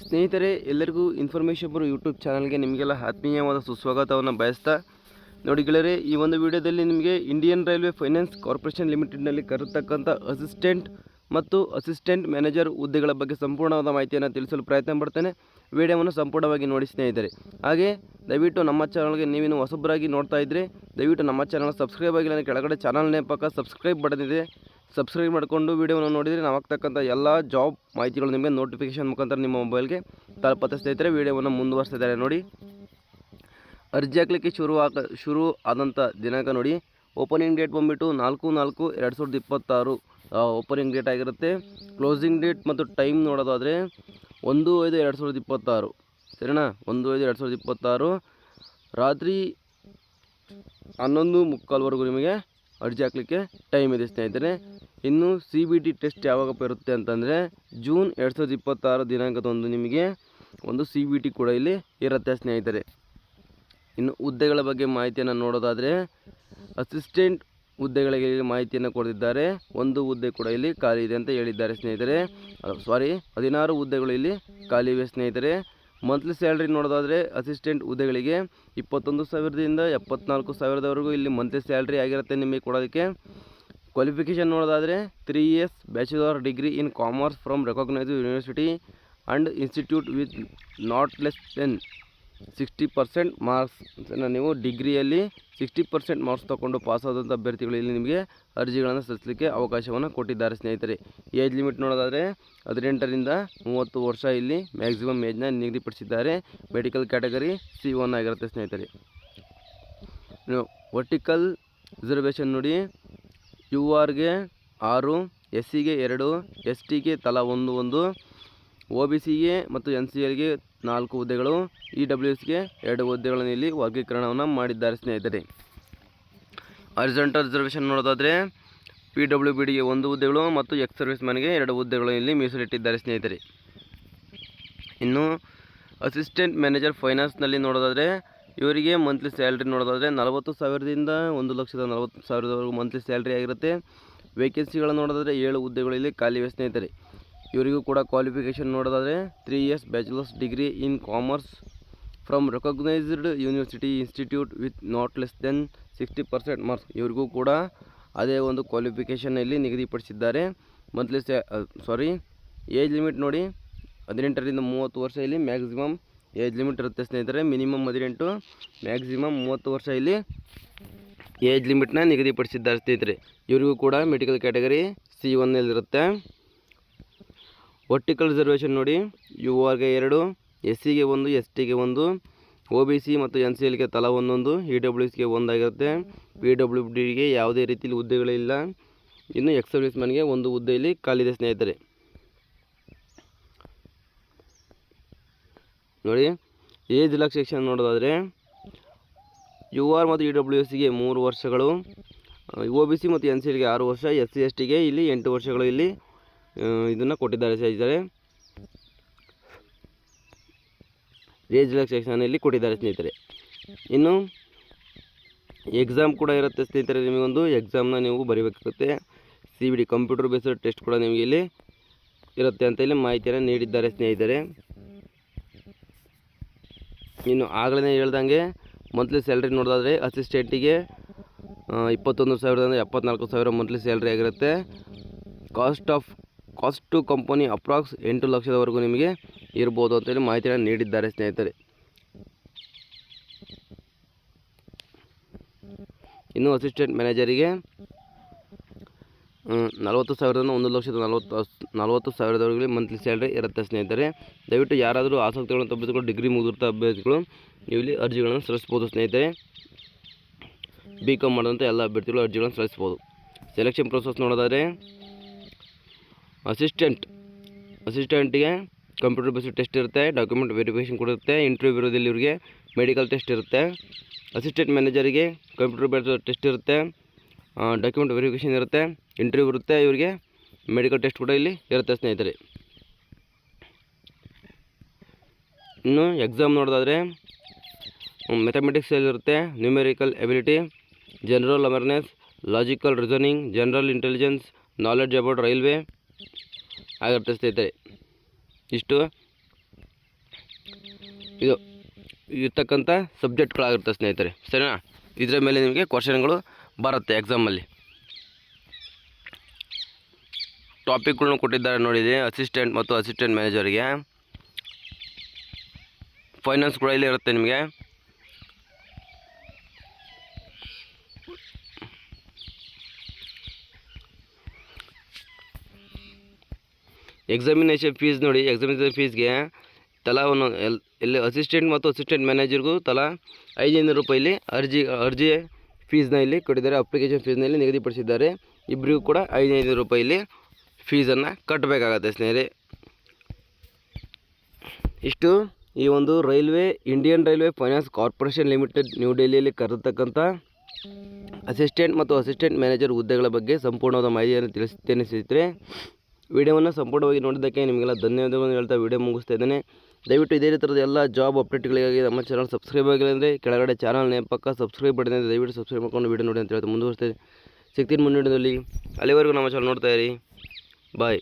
ಸ್ನೇಹಿತರೆ, ಎಲ್ಲರಿಗೂ ಇನ್ಫಾರ್ಮೇಷನ್ ಬರೋ ಯೂಟ್ಯೂಬ್ ಚಾನಲ್ಗೆ ನಿಮಗೆಲ್ಲ ಆತ್ಮೀಯವಾದ ಸುಸ್ವಾಗತವನ್ನು ಬಯಸ್ತಾ ನೋಡಿ ಗೆಳೆಯರೆ, ಈ ಒಂದು ವಿಡಿಯೋದಲ್ಲಿ ನಿಮಗೆ ಇಂಡಿಯನ್ ರೈಲ್ವೆ ಫೈನಾನ್ಸ್ ಕಾರ್ಪೊರೇಷನ್ ಲಿಮಿಟೆಡ್ನಲ್ಲಿ ಕರೆತಕ್ಕಂಥ ಅಸಿಸ್ಟೆಂಟ್ ಮತ್ತು ಅಸಿಸ್ಟೆಂಟ್ ಮ್ಯಾನೇಜರ್ ಹುದ್ದೆಗಳ ಬಗ್ಗೆ ಸಂಪೂರ್ಣವಾದ ಮಾಹಿತಿಯನ್ನು ತಿಳಿಸಲು ಪ್ರಯತ್ನ ಪಡ್ತೇನೆ. ವಿಡಿಯೋವನ್ನು ಸಂಪೂರ್ಣವಾಗಿ ನೋಡಿ ಸ್ನೇಹಿತರೆ. ಹಾಗೆ ದಯವಿಟ್ಟು ನಮ್ಮ ಚಾನಲ್ಗೆ ನೀವಿನ್ನು ಹೊಸಬರಾಗಿ ನೋಡ್ತಾ ಇದ್ದರೆ ದಯವಿಟ್ಟು ನಮ್ಮ ಚಾನಲ್ ಸಬ್ಸ್ಕ್ರೈಬ್ ಆಗಿಲ್ಲ, ಕೆಳಗಡೆ ಚಾನಲ್ ನೇಮ್ ಪಕ್ಕ ಸಬ್ಸ್ಕ್ರೈಬ್ ಬಟನ್ ಇದೆ, ಸಬ್ಸ್ಕ್ರೈಬ್ ಮಾಡಿಕೊಂಡು ವಿಡಿಯೋವನ್ನು ನೋಡಿದರೆ ನಾವು ಆಗ್ತಕ್ಕಂಥ ಎಲ್ಲ ಜಾಬ್ ಮಾಹಿತಿಗಳು ನಿಮಗೆ ನೋಟಿಫಿಕೇಶನ್ ಮುಖಾಂತರ ನಿಮ್ಮ ಮೊಬೈಲ್ಗೆ ತಲುಪುತ್ತೆ ಸ್ನೇಹಿತರೆ. ವಿಡಿಯೋವನ್ನು ಮುಂದುವರಿಸ್ತಿದ್ದಾರೆ ನೋಡಿ. ಅರ್ಜಿ ಹಾಕಲಿಕ್ಕೆ ಶುರು ಆದಂಥ ದಿನಾಂಕ ನೋಡಿ. ಓಪನಿಂಗ್ ಡೇಟ್ ಬಂದುಬಿಟ್ಟು 4/4/2026 ಓಪನಿಂಗ್ ಡೇಟ್ ಆಗಿರುತ್ತೆ. ಕ್ಲೋಸಿಂಗ್ ಡೇಟ್ ಮತ್ತು ಟೈಮ್ ನೋಡೋದಾದರೆ 1/5/2026 ಸರಿನಾ. 1/5/2026 ರಾತ್ರಿ 11:45 ನಿಮಗೆ ಅರ್ಜಿ ಹಾಕಲಿಕ್ಕೆ ಟೈಮ್ ಇದೆ ಸ್ನೇಹಿತರೆ. ಇನ್ನು CBT ಟೆಸ್ಟ್ ಯಾವಾಗಪ್ಪ ಇರುತ್ತೆ ಅಂತಂದರೆ ಜೂನ್ 2026 ದಿನಾಂಕದಂದು ನಿಮಗೆ ಒಂದು CBT ಕೂಡ ಇಲ್ಲಿ ಇರುತ್ತೆ ಸ್ನೇಹಿತರೆ. ಇನ್ನು ಹುದ್ದೆಗಳ ಬಗ್ಗೆ ಮಾಹಿತಿಯನ್ನು ನೋಡೋದಾದರೆ ಅಸಿಸ್ಟೆಂಟ್ ಹುದ್ದೆಗಳಿಗೆ ಮಾಹಿತಿಯನ್ನು ಕೊಟ್ಟಿದ್ದಾರೆ. ಒಂದು ಹುದ್ದೆ ಕೂಡ ಇಲ್ಲಿ ಖಾಲಿ ಇದೆ ಅಂತ ಹೇಳಿದ್ದಾರೆ ಸ್ನೇಹಿತರೆ. 16 ಹುದ್ದೆಗಳು ಇಲ್ಲಿ ಖಾಲಿ ಇವೆ ಸ್ನೇಹಿತರೆ. ಮಂತ್ಲಿ ಸ್ಯಾಲ್ರಿ ನೋಡೋದಾದರೆ ಅಸಿಸ್ಟೆಂಟ್ ಹುದ್ದೆಗಳಿಗೆ 21,000ದಿಂದ 74,000ವರೆಗೂ ಇಲ್ಲಿ ಮಂತ್ಲಿ ಸ್ಯಾಲ್ರಿ ಆಗಿರುತ್ತೆ ನಿಮಗೆ ಕೊಡೋದಕ್ಕೆ. ಕ್ವಾಲಿಫಿಕೇಷನ್ ನೋಡೋದಾದರೆ 3 years bachelor degree in commerce from recognised university and institute with not less than 60% marks. ನೀವು ಡಿಗ್ರಿಯಲ್ಲಿ 60% ಮಾರ್ಕ್ಸ್ ತೊಗೊಂಡು ಪಾಸಾದಂಥ ಅಭ್ಯರ್ಥಿಗಳು ಇಲ್ಲಿ ನಿಮಗೆ ಅರ್ಜಿಗಳನ್ನು ಸಲ್ಲಿಸಲಿಕ್ಕೆ ಅವಕಾಶವನ್ನು ಕೊಟ್ಟಿದ್ದಾರೆ ಸ್ನೇಹಿತರೆ. ಏಜ್ ಲಿಮಿಟ್ ನೋಡೋದಾದರೆ 18ರಿಂದ 30 ವರ್ಷ ಇಲ್ಲಿ ಮ್ಯಾಕ್ಸಿಮಮ್ ಏಜ್ನ ನಿಗದಿಪಡಿಸಿದ್ದಾರೆ. ಮೆಡಿಕಲ್ ಕ್ಯಾಟಗರಿ C1 ಆಗಿರುತ್ತೆ ಸ್ನೇಹಿತರೆ. ವರ್ಟಿಕಲ್ ರಿಸರ್ವೇಷನ್ ನೋಡಿ, URಗೆ 6, SCಗೆ 2, STಗೆ ತಲಾ 1, OBCಗೆ ಮತ್ತು NCLಗೆ 4 ಹುದ್ದೆಗಳು, EWSಗೆ 2 ಹುದ್ದೆಗಳನ್ನು ಇಲ್ಲಿ ವರ್ಗೀಕರಣವನ್ನು ಮಾಡಿದ್ದಾರೆ ಸ್ನೇಹಿತರೆ. ಹಾರಿಜಾಂಟಲ್ ರಿಸರ್ವೇಷನ್ ನೋಡೋದಾದರೆ PWBDಗೆ 1 ಹುದ್ದೆಗಳು ಮತ್ತು ಎಕ್ಸ್ ಸರ್ವಿಸ್ ಮ್ಯಾನ್ಗೆ 2 ಹುದ್ದೆಗಳು ಇಲ್ಲಿ ಮೀಸಲಿಟ್ಟಿದ್ದಾರೆ ಸ್ನೇಹಿತರೆ. ಇನ್ನು ಅಸಿಸ್ಟೆಂಟ್ ಮ್ಯಾನೇಜರ್ ಫೈನಾನ್ಸ್ನಲ್ಲಿ ನೋಡೋದಾದರೆ ಇವರಿಗೆ ಮಂತ್ಲಿ ಸ್ಯಾಲ್ರಿ ನೋಡೋದಾದರೆ 40,000ದಿಂದ 1,40,000ವರೆಗೂ ಮಂತ್ಲಿ ಸ್ಯಾಲ್ರಿ ಆಗಿರುತ್ತೆ. ವೇಕೆನ್ಸಿಗಳನ್ನು ನೋಡೋದಾದರೆ 7 ಹುದ್ದೆಗಳು ಇಲ್ಲಿ ಖಾಲಿವೆ ಸ್ನೇಹಿತರೆ. ಇವರಿಗೂ ಕೂಡ ಕ್ವಾಲಿಫಿಕೇಷನ್ ನೋಡೋದಾದರೆ 3 years bachelors degree in commerce from recognised university institute with not less than 60% marks. ಇವರಿಗೂ ಕೂಡ ಅದೇ ಒಂದು ಕ್ವಾಲಿಫಿಕೇಷನ್ ಇಲ್ಲಿ ನಿಗದಿಪಡಿಸಿದ್ದಾರೆ. ಮಂತ್ಲಿ ಏಜ್ ಲಿಮಿಟ್ ನೋಡಿ, 18ರಿಂದ 30 ವರ್ಷ ಇಲ್ಲಿ ಮ್ಯಾಕ್ಸಿಮಮ್ ಏಜ್ ಲಿಮಿಟ್ ಇರುತ್ತೆ ಸ್ನೇಹಿತರೆ. ಮಿನಿಮಮ್ 18, ಮ್ಯಾಕ್ಸಿಮಮ್ 30 ವರ್ಷ ಇಲ್ಲಿ ಏಜ್ ಲಿಮಿಟ್ನ ನಿಗದಿಪಡಿಸಿದ್ದಾರೆ ಸ್ನೇಹಿತರೆ. ಇವರಿಗೂ ಕೂಡ ಮೆಡಿಕಲ್ ಕ್ಯಾಟಗರಿ C1 ಇರುತ್ತೆ. ವರ್ಟಿಕಲ್ ರಿಸರ್ವೇಷನ್ ನೋಡಿ, URಗೆ 2, SCಗೆ 1, STಗೆ 1, OBC ಮತ್ತು NCLಗೆ ತಲಾ 1, EWSಗೆ 1 ಆಗಿರುತ್ತೆ. PWDಗೆ ಯಾವುದೇ ರೀತಿಯಲ್ಲಿ ಹುದ್ದೆಗಳಿಲ್ಲ. ಇನ್ನು ಎಕ್ಸ್ ಸರ್ವಿಸ್ ಮ್ಯಾನ್ಗೆ 1 ಹುದ್ದೆಯಲ್ಲಿ ಖಾಲಿದೆ ಸ್ನೇಹಿತರೆ. ನೋಡಿ, ಏಜ್ ರಿಲ್ಯಾಕ್ಸೇಷನ್ ನೋಡೋದಾದರೆ UR ಮತ್ತು EWSಗೆ 3 ವರ್ಷಗಳು, OBC ಮತ್ತು NCLಗೆ 6 ವರ್ಷ, SC STಗೆ ಇಲ್ಲಿ 8 ವರ್ಷಗಳು ಇಲ್ಲಿ ಇದನ್ನು ಕೊಟ್ಟಿದ್ದಾರೆ ಸ್ನೇಹಿತರೆ. ಏಜ್ ರಿಲ್ಯಾಕ್ಸೇಷನ್ ಇಲ್ಲಿ ಕೊಟ್ಟಿದ್ದಾರೆ ಸ್ನೇಹಿತರೆ. ಇನ್ನು ಎಕ್ಸಾಮ್ ಕೂಡ ಇರುತ್ತೆ ಸ್ನೇಹಿತರೆ. ನಿಮಗೊಂದು ಎಕ್ಸಾಮ್ನ ನೀವು ಬರೀಬೇಕಾಗುತ್ತೆ. CBT ಕಂಪ್ಯೂಟರ್ ಬೇಸ್ಡ್ ಟೆಸ್ಟ್ ಕೂಡ ನಿಮಗೆ ಇಲ್ಲಿ ಇರುತ್ತೆ ಅಂತ ಇಲ್ಲಿ ಮಾಹಿತಿಯನ್ನು ನೀಡಿದ್ದಾರೆ ಸ್ನೇಹಿತರೆ. ಇನ್ನು ಆಗಲೇ ಹೇಳ್ದಂಗೆ ಮಂತ್ಲಿ ಸ್ಯಾಲ್ರಿ ನೋಡೋದಾದರೆ ಅಸಿಸ್ಟೆಂಟಿಗೆ 21,000ದಿಂದ 74,000 ಮಂತ್ಲಿ ಸ್ಯಾಲ್ರಿ ಆಗಿರುತ್ತೆ. ಕಾಸ್ಟ್ ಟು ಕಂಪನಿ ಅಪ್ರಾಕ್ಸ್ 8 ಲಕ್ಷದವರೆಗೂ ನಿಮಗೆ ಇರ್ಬೋದು ಅಂತೇಳಿ ಮಾಹಿತಿಯನ್ನು ನೀಡಿದ್ದಾರೆ ಸ್ನೇಹಿತರೆ. ಇನ್ನು ಅಸಿಸ್ಟೆಂಟ್ ಮ್ಯಾನೇಜರಿಗೆ 40,000ದಿಂದ 1,40,000 ಮಂತ್ಲಿ ಸ್ಯಾಲ್ರಿ ಇರುತ್ತೆ ಸ್ನೇಹಿತರೆ. ದಯವಿಟ್ಟು ಯಾರಾದರೂ ಆಸಕ್ತಿಗಳನ್ನು ತಪ್ಪಿಸಿಕೊಂಡು ಡಿಗ್ರಿ ಮುಗಿದಿರ್ತ ಅಭ್ಯರ್ಥಿಗಳು ಇಲ್ಲಿ ಅರ್ಜಿಗಳನ್ನು ಸಲ್ಲಿಸ್ಬೋದು ಸ್ನೇಹಿತರೆ. BCom ಮಾಡಿದಂಥ ಎಲ್ಲ ಅಭ್ಯರ್ಥಿಗಳು ಅರ್ಜಿಗಳನ್ನು ಸಲ್ಲಿಸ್ಬೋದು. ಸೆಲೆಕ್ಷನ್ ಪ್ರೊಸೆಸ್ ನೋಡೋದಾದರೆ ಅಸಿಸ್ಟೆಂಟಿಗೆ ಕಂಪ್ಯೂಟರ್ ಬೇಸ್ಡ್ ಟೆಸ್ಟ್ ಇರುತ್ತೆ, ಡಾಕ್ಯುಮೆಂಟ್ ವೆರಿಫಿಕೇಷನ್ ಕೊಡುತ್ತೆ, ಇಂಟರ್ವ್ಯೂ ಇರೋದಿಲ್ಲ, ಇವರಿಗೆ ಮೆಡಿಕಲ್ ಟೆಸ್ಟ್ ಇರುತ್ತೆ. ಅಸಿಸ್ಟೆಂಟ್ ಮ್ಯಾನೇಜರಿಗೆ ಕಂಪ್ಯೂಟರ್ ಬೇಸ್ಡ್ ಟೆಸ್ಟ್ ಇರುತ್ತೆ, ಡಾಕ್ಯುಮೆಂಟ್ ವೆರಿಫಿಕೇಷನ್ ಇರುತ್ತೆ, ಇಂಟರ್ವ್ಯೂ ಇರುತ್ತೆ, ಇವರಿಗೆ ಮೆಡಿಕಲ್ ಟೆಸ್ಟ್ ಕೂಡ ಇಲ್ಲಿ ಇರುತ್ತೆ ಸ್ನೇಹಿತರೆ. ಇನ್ನು ಎಕ್ಸಾಮ್ ನೋಡೋದಾದರೆ ಮ್ಯಾಥಮೆಟಿಕ್ಸ್ ಇರುತ್ತೆ, numerical ability, general awareness, logical reasoning, general intelligence, knowledge about railway ಆಗಿರುತ್ತೆ ಸ್ನೇಹಿತರೆ. ಇಷ್ಟು ಇದು ಇರ್ತಕ್ಕಂಥ ಸಬ್ಜೆಕ್ಟ್ಗಳಾಗಿರುತ್ತೆ ಸ್ನೇಹಿತರೆ, ಸರಿನಾ. ಇದರ ಮೇಲೆ ನಿಮಗೆ ಕ್ವಶನ್ಗಳು ಬರುತ್ತೆ ಎಕ್ಸಾಮಲ್ಲಿ. ಟಾಪಿಕ್ಗಳನ್ನು ಕೊಟ್ಟಿದ್ದಾರೆ ನೋಡಿದೆ. ಅಸಿಸ್ಟೆಂಟ್ ಮತ್ತು ಅಸಿಸ್ಟೆಂಟ್ ಮ್ಯಾನೇಜರ್ಗೆ ಫೈನಾನ್ಸ್ ಕೂಡ ಇಲ್ಲಿ ಇರುತ್ತೆ ನಿಮಗೆ. ಎಕ್ಸಾಮಿನೇಷನ್ ಫೀಸ್ ನೋಡಿ, ಎಕ್ಸಾಮಿನೇಷನ್ ಫೀಸ್ಗೆ ತಲಾ ಇಲ್ಲಿ ಅಸಿಸ್ಟೆಂಟ್ ಮತ್ತು ಅಸಿಸ್ಟೆಂಟ್ ಮ್ಯಾನೇಜರ್ಗೂ ತಲಾ 500 ರೂಪಾಯಿಲಿ ಅರ್ಜಿ ಫೀಸ್ನ ಇಲ್ಲಿ ಕೊಟ್ಟಿದ್ದಾರೆ. ಅಪ್ಲಿಕೇಶನ್ ಫೀಸ್ನಲ್ಲಿ ನಿಗದಿಪಡಿಸಿದ್ದಾರೆ. ಇಬ್ಬರಿಗೂ ಕೂಡ 500 ರೂಪಾಯಿಲಿ ಫೀಸನ್ನು ಕಟ್ಟಬೇಕಾಗತ್ತೆ ಸ್ನೇಹಿತರೆ. ಇಷ್ಟು ಈ ಒಂದು Indian railway finance corporation limited new ಡೆಲ್ಲಿಯಲ್ಲಿ ಕರೆತಕ್ಕಂಥ ಅಸಿಸ್ಟೆಂಟ್ ಮತ್ತು ಅಸಿಸ್ಟೆಂಟ್ ಮ್ಯಾನೇಜರ್ ಹುದ್ದೆಗಳ ಬಗ್ಗೆ ಸಂಪೂರ್ಣವಾದ ಮಾಹಿತಿಯನ್ನು ತಿಳಿಸುತ್ತೇನೆ ಸ್ನೇಹಿತರೆ. ವಿಡಿಯೋವನ್ನು ಸಂಪೂರ್ಣವಾಗಿ ನೋಡಿದ್ದಕ್ಕೆ ನಿಮಗೆಲ್ಲ ಧನ್ಯವಾದಗಳನ್ನು ಹೇಳ್ತಾ ವಿಡಿಯೋ ಮುಗಿಸ್ತಾ ಇದ್ದೇನೆ. ದಯವಿಟ್ಟು ಇದೇ ಥರದ ಎಲ್ಲ ಜಾಬ್ ಅಪ್ಡೇಟ್ಗಳಿಗಾಗಿ ನಮ್ಮ ಚಾನಲ್ ಸಬ್ಸ್ಕ್ರೈಬ್ ಆಗಿಲ್ಲ ಅಂದರೆ ಕೆಳಗಡೆ ಚಾನಲ್ ನೇಮ್ ಪಕ್ಕ ಸಬ್ಸ್ಕ್ರೈಬ್ ಮಾಡಿದೆ, ದಯವಿಟ್ಟು ಸಬ್ಸ್ಕ್ರೈಬ್ ಮಾಡ್ಕೊಂಡು ವಿಡಿಯೋ ನೋಡಿ ಅಂತ ಹೇಳ್ತಾ ಮುಂದುವರಿಸ್ತಾ ಸಿಗ್ತೀನಿ ಮುಂದಿನ ವಿಡಿಯೋದಲ್ಲಿ. ಅಲ್ಲಿವರೆಗೂ ನಮ್ಮ ಚಾನಲ್ ನೋಡ್ತಾ ಇರಿ. ಬಾಯ್.